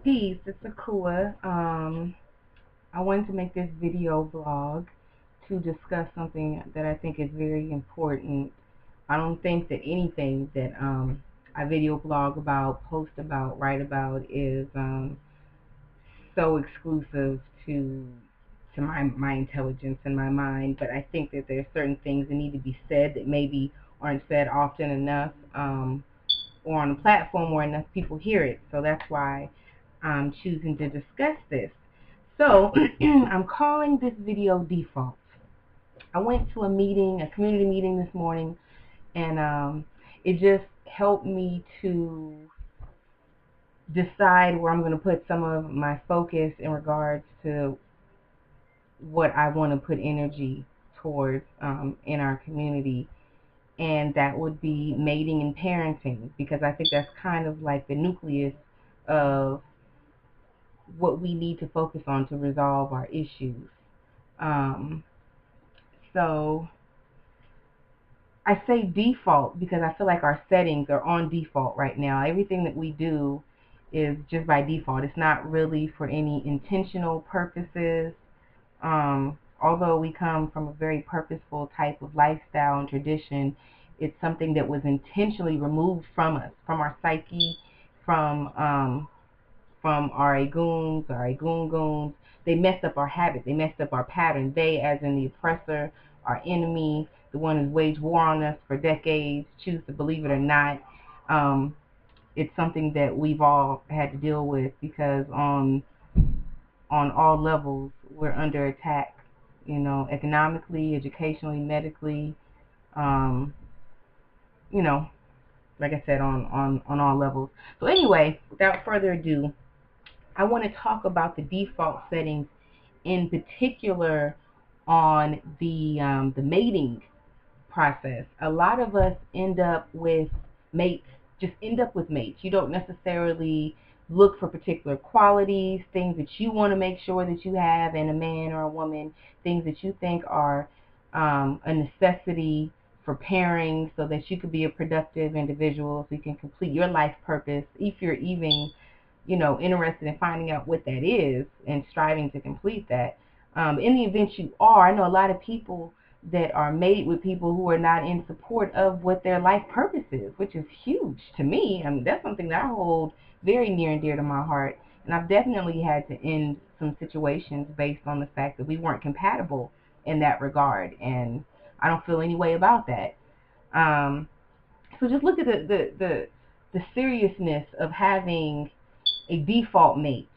Peace, it's Akua. I wanted to make this video vlog to discuss something that I think is very important. I don't think that anything that I video blog about, post about, write about is so exclusive to my intelligence and my mind, but I think that there are certain things that need to be said that maybe aren't said often enough, or on a platform where enough people hear it. So that's why I'm choosing to discuss this. So I'm calling this video default. I went to a community meeting this morning, and it just helped me to decide where I'm going to put some of my focus in regards to what I want to put energy towards in our community. And that would be mating and parenting, because I think that's kind of like the nucleus of what we need to focus on to resolve our issues. Um, so I say default because I feel like our settings are on default right now. Everything that we do is just by default. It's not really for any intentional purposes. Although we come from a very purposeful type of lifestyle and tradition, it's something that was intentionally removed from us, from our psyche, from our agoons, our agoon. They messed up our habits. They messed up our pattern. They, as in the oppressor, our enemy, the one who's waged war on us for decades, choose to believe it or not. It's something that we've all had to deal with, because on all levels we're under attack. You know, economically, educationally, medically. Um, you know, like I said, on all levels. So anyway, without further ado, I want to talk about the default settings, in particular on the mating process. A lot of us end up with mates, just end up with mates. You don't necessarily look for particular qualities, things that you want to make sure that you have in a man or a woman, things that you think are a necessity for pairing so that you could be a productive individual, so you can complete your life purpose, if you're even interested in finding out what that is and striving to complete that. In the event you are, I know a lot of people that are made with people who are not in support of what their life purpose is, which is huge to me. I mean, that's something that I hold very near and dear to my heart. And I've definitely had to end some situations based on the fact that we weren't compatible in that regard. And I don't feel any way about that. So just look at the seriousness of having a default mate,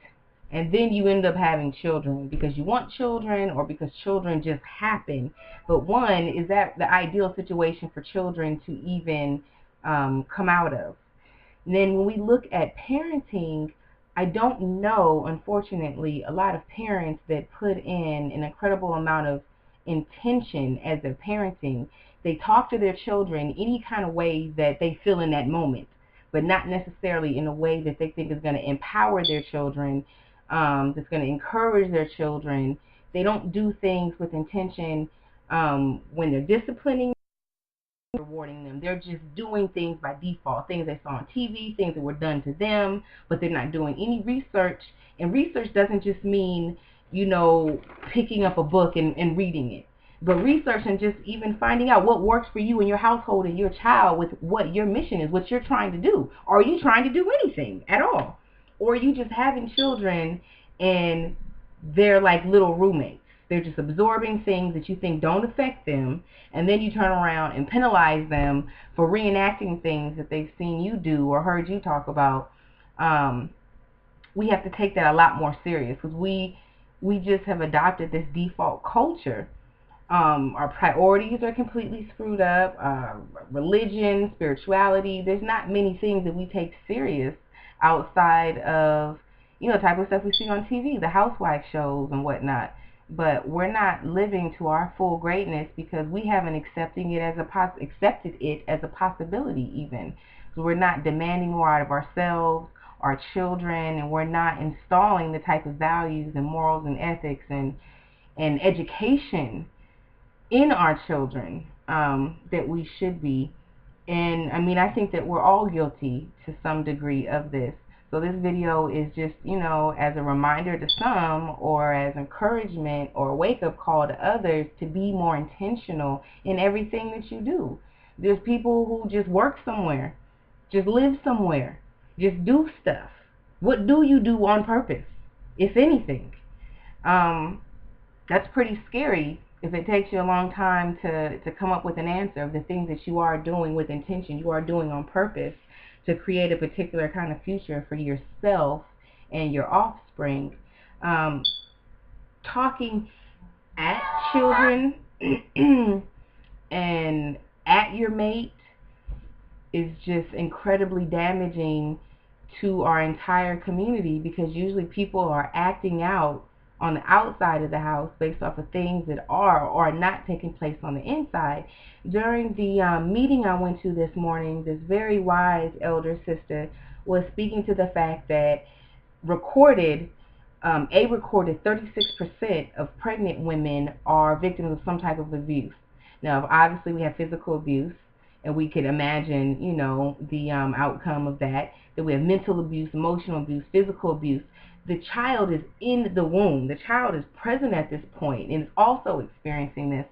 and then you end up having children because you want children or because children just happen. But one, is that the ideal situation for children to even come out of? And then when we look at parenting, I don't know, unfortunately, a lot of parents that put in an incredible amount of intention as they're parenting. They talk to their children any kind of way that they feel in that moment, but not necessarily in a way that they think is going to empower their children, that's going to encourage their children. They don't do things with intention when they're disciplining, rewarding them. They're just doing things by default, things they saw on TV, things that were done to them, but they're not doing any research. And research doesn't just mean, picking up a book and reading it, but research and just even finding out what works for you and your household and your child with what your mission is, what you're trying to do. Are you trying to do anything at all? Or are you just having children and they're like little roommates? They're just absorbing things that you think don't affect them, and then you turn around and penalize them for reenacting things that they've seen you do or heard you talk about. We have to take that a lot more serious, because we just have adopted this default culture. Our priorities are completely screwed up. Religion, spirituality, there's not many things that we take serious outside of, the type of stuff we see on TV, the housewife shows and whatnot. But we're not living to our full greatness because we haven't accepted it as a possibility even. So we're not demanding more out of ourselves, our children, and we're not installing the type of values and morals and ethics and education in our children that we should be. And I mean, I think that we're all guilty to some degree of this. So this video is just, as a reminder to some, or as encouragement or a wake-up call to others to be more intentional in everything that you do. There's people who just work somewhere, just live somewhere, just do stuff. What do you do on purpose, if anything? That's pretty scary if it takes you a long time to come up with an answer of the things that you are doing with intention, you are doing on purpose to create a particular kind of future for yourself and your offspring. Talking at children and at your mate is just incredibly damaging to our entire community, because usually people are acting out on the outside of the house based off of things that are or are not taking place on the inside. During the meeting I went to this morning, this very wise elder sister was speaking to the fact that recorded 36% of pregnant women are victims of some type of abuse. Now, obviously, we have physical abuse, and we could imagine, the outcome of that. That we have mental abuse, emotional abuse, physical abuse. The child is in the womb. The child is present at this point and is also experiencing this.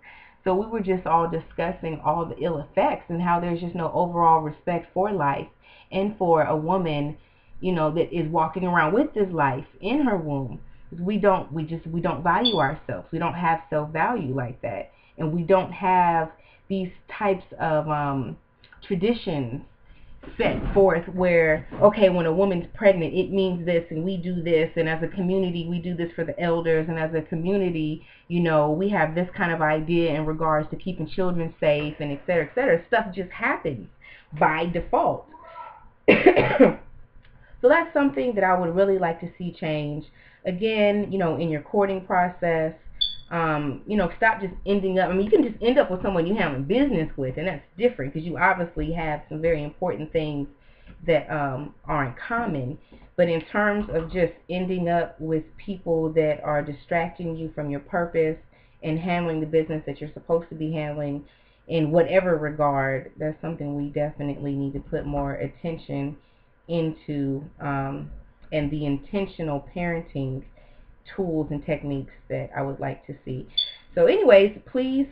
So we were just all discussing all the ill effects and how there's just no overall respect for life and for a woman, that is walking around with this life in her womb. We don't value ourselves. We don't have self-value like that, and we don't have these types of traditions set forth where, okay, when a woman's pregnant, it means this, and we do this, and as a community, we do this for the elders, and as a community, we have this kind of idea in regards to keeping children safe, and et cetera, et cetera. Stuff just happens by default. So that's something that I would really like to see change. Again, in your courting process, stop just ending up, you can just end up with someone you're having business with, and that's different because you obviously have some very important things that are in common. But in terms of just ending up with people that are distracting you from your purpose and handling the business that you're supposed to be handling in whatever regard, that's something we definitely need to put more attention into, and the intentional parenting tools and techniques that I would like to see. So anyways, please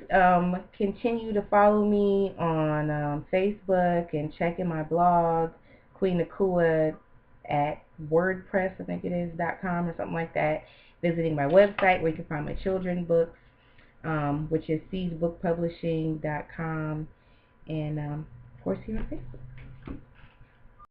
continue to follow me on Facebook and check in my blog, Queen Akua at WordPress, I think it is, .com or something like that. Visiting my website where you can find my children's books, which is seedsbookpublishing.com, and of course here on Facebook.